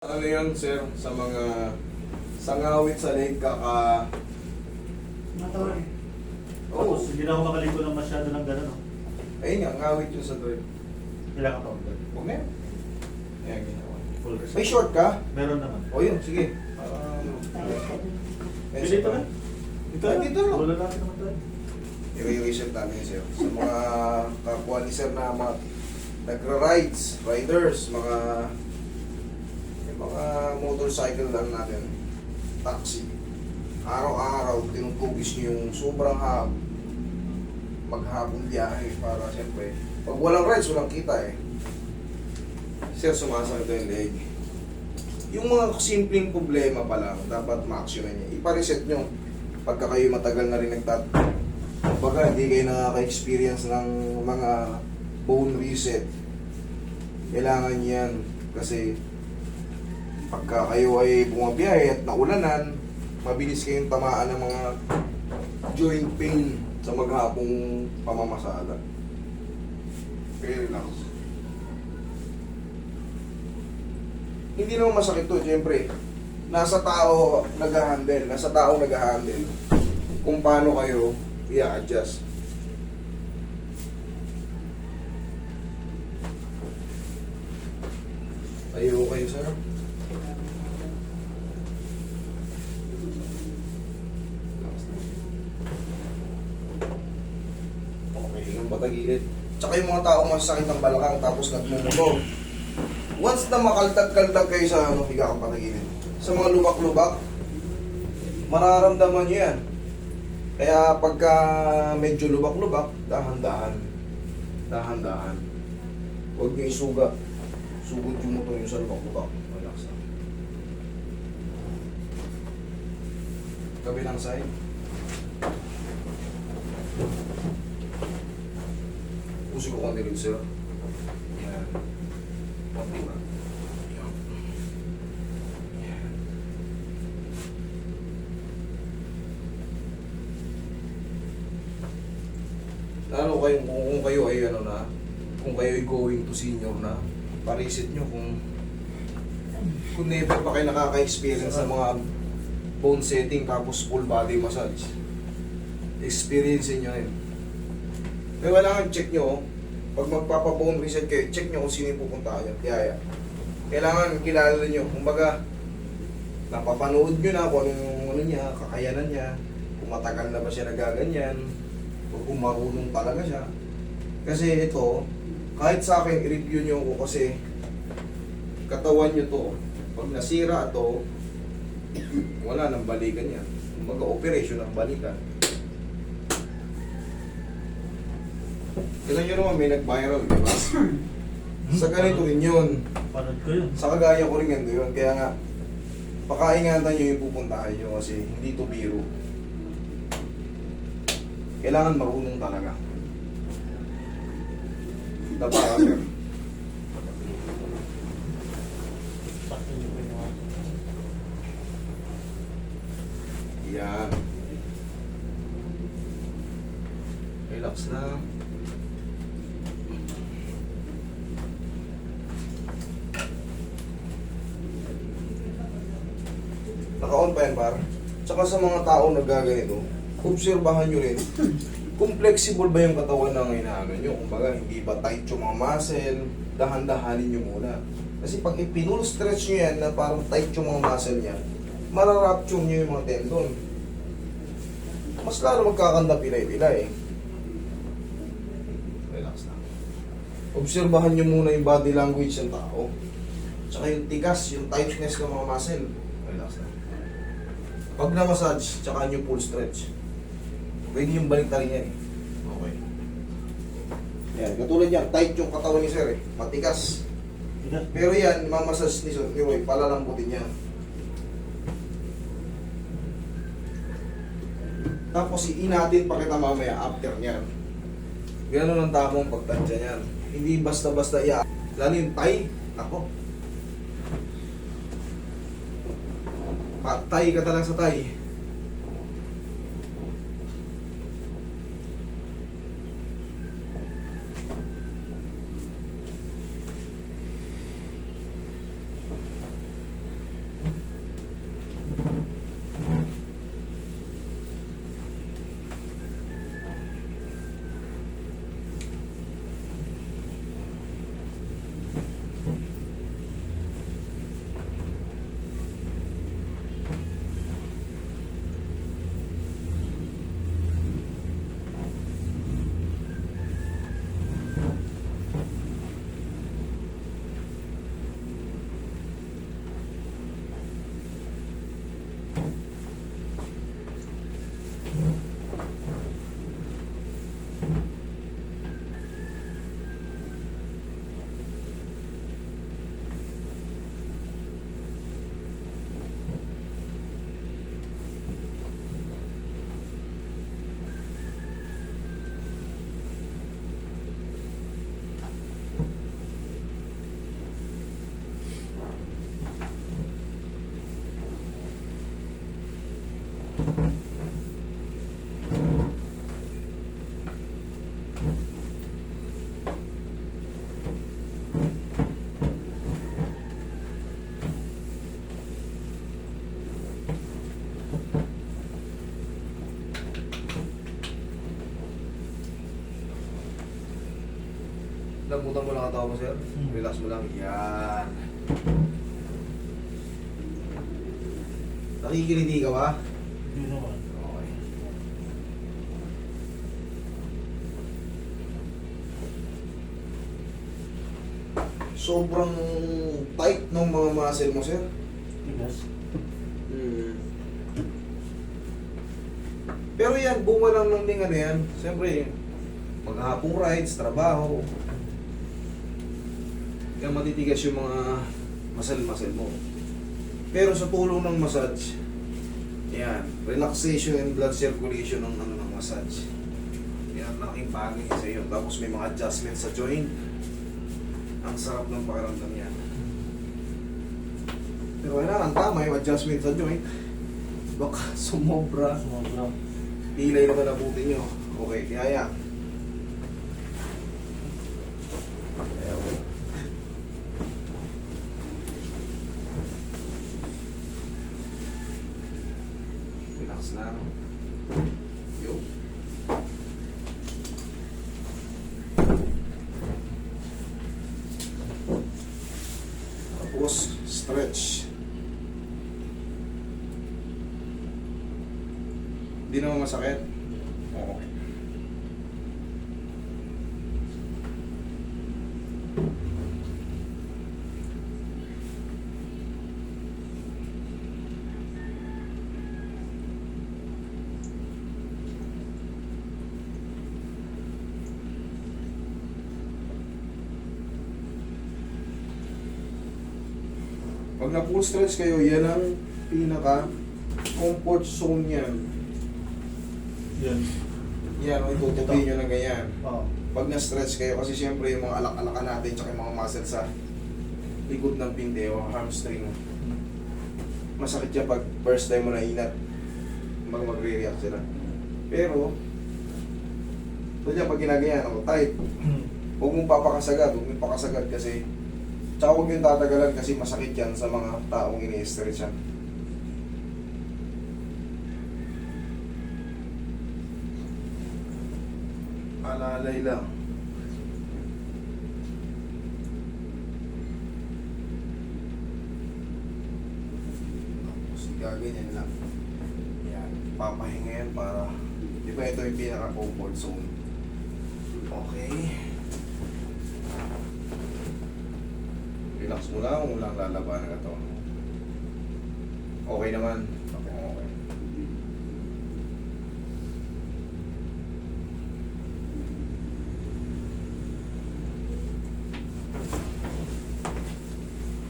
Ano yun, sir, sa mga sangawit sa leg kaka... Motor. Oo, Tapos hindi na ako makaliko ng masyado ng gano'n. No? ayun nga, ngawit yun sa thread. Kailangan pa ulit. Huwag na yun. Ayan, ginawa. Full rest. May short ka? Meron naman. O yun, sige. Dito na. Dito Ay, na. dito na. Wala natin naman tayo. I-reset namin sir. Sa mga kapwa ni sir na mga nagra-rides, riders, yung mga motorcycle lang natin, taxi. Araw-araw, tinutugis nyo yung sobrang maghapong biyahe para siyempre, pag walang rides, walang kita eh. Sir, sumasakit yung leg. Yung mga simpleng problema pa lang, dapat ma-actionan nyo. Ipa-reset nyo. Pagka kayo matagal na rin baka hindi kayo nakaka-experience ng mga bone reset. Kailangan yan. Kasi pagka kayo ay bumabiyahe at naulanan, mabilis kayong tamaan ng mga joint pain sa maghapong pamamasada. Very relax. Hindi naman masakit to, siyempre. Nasa tao nag-handle kung paano kayo i-adjust. Ayaw kayo, sir. Okay, yung patagilid. Tsaka yung mga tao masakit ng balakang tapos nagmumuto. Once na makaltag-kaltag kayo sa higa kang patagilid, sa mga lubak-lubak, mararamdaman nyo yan. Kaya pagka medyo lubak-lubak, dahan-dahan. Dahan-dahan. Huwag nyo isuga. Sugod yung motor yung sa lubak-lubak. Relax na. Kabilang side. Pusi ko konti rin, sir. Yan. Konti ba? Yan. Yan. Lalo kayong kung kayo ay ano na, kung kayo ay going to senior na, parisit nyo kung never pa kayo nakaka-experience sa mga bone setting tapos full body massage. Experience nyo yun. Kaya kailangan check nyo, pag magpapa-bone reset kayo, check nyo kung sino yung pupunta kayo. Kaya kailangan kilala nyo, kumbaga napapanood nyo na kung anong ano niya, kakayanan niya, kung matagal na ba siya nagaganyan, o kung marunong talaga siya. Kasi ito, kahit sa akin, i-review nyo ako kasi katawan nyo to. Pag nasira to, wala nang balikan yan. Mag-operation ng balikan. Tignan nyo naman, may nag-viral, di ba? Sa ganito rin yun. Panood ko yun. Sa kagaya ko rin ganito yun. Kaya nga, pakaingatan nyo yung pupuntahan nyo kasi hindi to biro. Kailangan marunong talaga. Dapat, sir. Sakto yung ginawa. Yan. Relax lang. Naka-on pa yan, par. Tsaka sa mga taong nagaganito, obserbahan nyo rin kung flexible ba yung katawan ng inaano nyo. Kumbaga, hindi ba tight yung mga muscle, dahan-dahanin nyo muna. Kasi pag ipinul-stretch nyo yan na parang tight yung mga muscle niya, mararapture nyo yung mga tendon. Mas lalo magkakanda pilay-pilay. Relax lang. Obserbahan nyo muna yung body language ng tao. Tsaka yung tigas, yung tightness ng mga muscle. Relax lang. Pag na-massage, tsaka nyo full stretch. Pwede yung balik na rin yan eh. Okay. Yan, katulad yan, tight yung katawan ni sir eh. Matigas. Tigas. Pero yan, mamassage ni Roy, palalambutin yan. Tapos iinatin pa kita mamaya after niyan. Ganun ang tamang pagtansya niyan. Hindi basta-basta iya. Lalo yung tie, ako. Patay ka talaga sa tie. Lambutan mo lang ang tao mo, sir. Relax mo lang. Yan. Nakikiliti ka ba? Hindi naman. Okay. Sobrang tight ng mga muscle mo, sir. Tigas. Pero yan, bunga lang ng ding ano yan. Siyempre, maghapong rides, trabaho. Kaya matitigas yung mga muscle mo. Pero sa tulong ng massage, yan, relaxation and blood circulation ng ano ng massage. Yan, laking bagay sa iyo. Tapos may mga adjustment sa joint. Ang sarap ng pakiramdam yan. Pero kailangan tama yung adjustment sa joint. Baka sumobra. Sumobra. Pilay naman abutin nyo. Okay, tiyaya. Okay. Relax lang. Yo. Tapos, stretch. Hindi naman masakit. Okay. Pag na full stretch kayo, yan ang pinaka comfort zone yan. Yan. Yan, o itutupi nyo na ganyan. Oo. Pag na-stretch kayo, kasi siyempre yung mga alak-alakan natin tsaka yung mga muscle sa likod ng pinde o hamstring. Masakit yan pag first time mo na inat. Magre-react sila. Pero, tulad pag ginagayan ako, tight. Huwag mong papakasagad, huwag mong pakasagad kasi tsaka huwag yung tatagalan kasi masakit yan sa mga taong ini-stretch yan. Alalay lang. Tapos gaganyan lang. Yan. Papahinga yan para, di ba ito yung pinaka-comfort zone. Okay. Relax mo lang, walang lalaban na ito. Okay naman. Okay.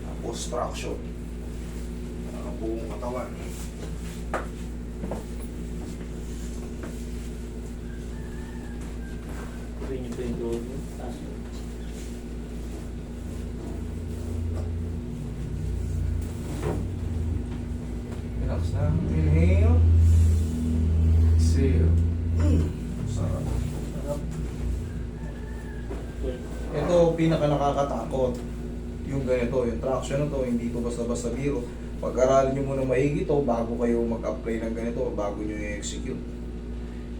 Tapos traction. Buong katawan. Tingin pa yung doon. Taas. Relax lang. Inhale. Exhale. Sarap. Sarap. Okay. Ito, pinaka nakakatakot. Yung ganito, yung traction na to, hindi to basta-basta biro. Pag-aralin nyo muna maigi to bago kayo mag-apply ng ganito, bago nyo i-execute.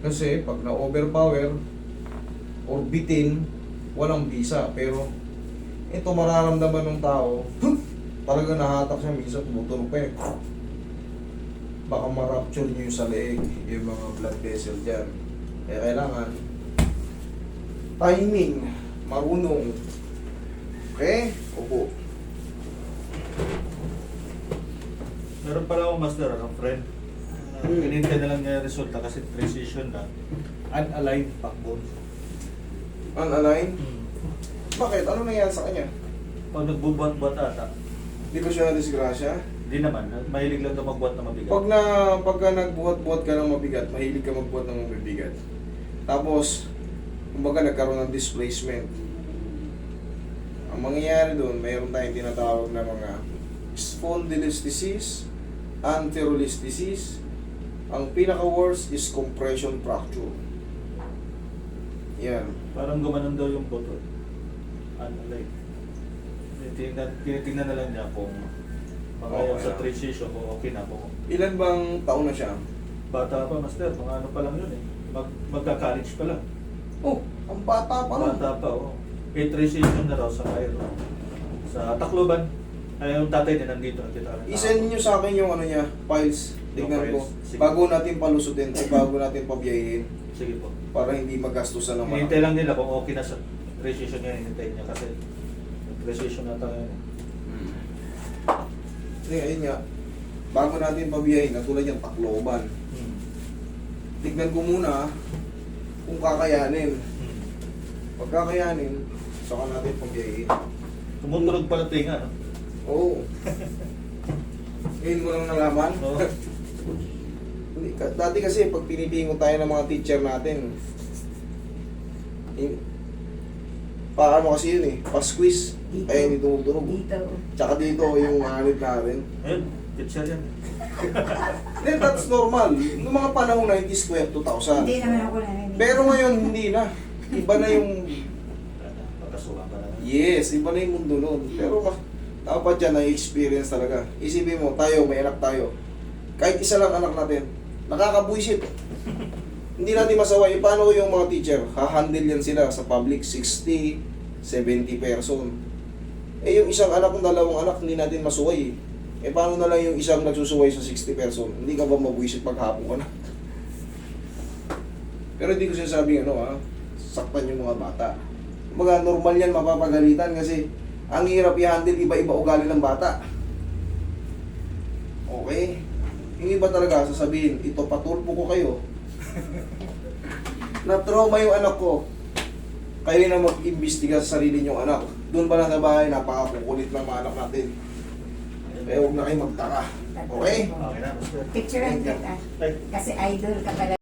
Kasi pag na-overpower or bitin, walang bisa. Pero ito mararamdaman ng tao, talaga nahatak siya, minsan tumutunog pa yun. Baka ma-rupture nyo yung sa leeg, yung mga blood vessel dyan. Kaya kailangan timing, marunong. Okay? Opo. Meron pala akong master, friend. Pinintay na lang niya yung resulta kasi precision na. Unaligned backbone. Unaligned? Bakit? Ano nangyari sa kanya? Pag nagbubuhat-buhat ata, Di ba siya na-disgrasya? di naman. Mahilig lang ito magbuhat na mabigat. Pagka nagbuhat-buhat ka ng mabigat, mahilig ka magbuhat ng mabibigat. Tapos, kumbaga nagkaroon ng displacement. Ang mangyayari doon, mayroon tayong tinatawag na mga spondylolisthesis, anterolisthesis, Ang pinaka-worst is compression fracture. Yan. Parang gumanon daw yung buto. Ano like, tinitingnan na lang niya kung Okay sa na. transition kung okay na po. Ilan bang taon na siya? Bata pa, master, mga ano pa lang yun eh. Magka-college pa lang. Oh, ang bata pa lang. Bata pa, oh. May transition na raw sa Cairo. Sa Tacloban. Ay, yung tatay niya nandito. I-send niyo sa akin yung ano niya, files. Tignan Yung ko. files. Sige. Bago natin palusutin, bago natin pabiyahin. Sige po. Para hindi magastusan ng Hinihintay lang nila kung okay na sa transition niya, hinihintay niya kasi transition na tayo. Ayun nga, bago natin pabiyahin, katulad yung Tacloban. Tignan ko muna kung kakayanin. Pag kakayanin, saka natin pabiyahin. Tumutunog pala tinga, no? Oo. Ngayon mo lang nalaman. Oo. Dati kasi pag pinipingo tayo ng mga teacher natin, paano kasi yun eh, pa-squeeze, kaya hindi tumutunog. Dito. Tsaka dito yung anit natin. Ayun, teacher yan. Then that's normal. Noong mga panahon 90s, 2000. Hindi naman ako narinig. Pero ngayon, hindi na. Iba na yung, Pagkasuka pa na. yes, iba na yung mundo noon. Pero dapat yan na experience talaga. Isipin mo, tayo, may anak tayo. Kahit isa lang anak natin, nakakabuisit. Hindi natin masaway. Paano yung mga teacher? Ha-handle yan sila sa public, 60, 70 person. Eh yung isang anak ng dalawang anak, hindi natin masuway. Eh paano na lang yung isang nagsusuway sa 60 person? Hindi ka ba mabuisit paghapon ka na? Pero hindi ko sinasabing saktan yung mga bata. Mga normal yan, mapapagalitan kasi ang hirap i-handle, iba-iba ugali ng bata. Okay? Yung iba talaga sasabihin, ito patulpo ko kayo. Na-trauma yung anak ko. Kayo na mag-imbestiga sa sarili niyong anak. Doon pa lang sa bahay, napakakukulit ng mga anak natin. Kaya huwag na kayo magtaka. Okay? Okay na, master. Picture kita. Ay. Kasi idol ka pala.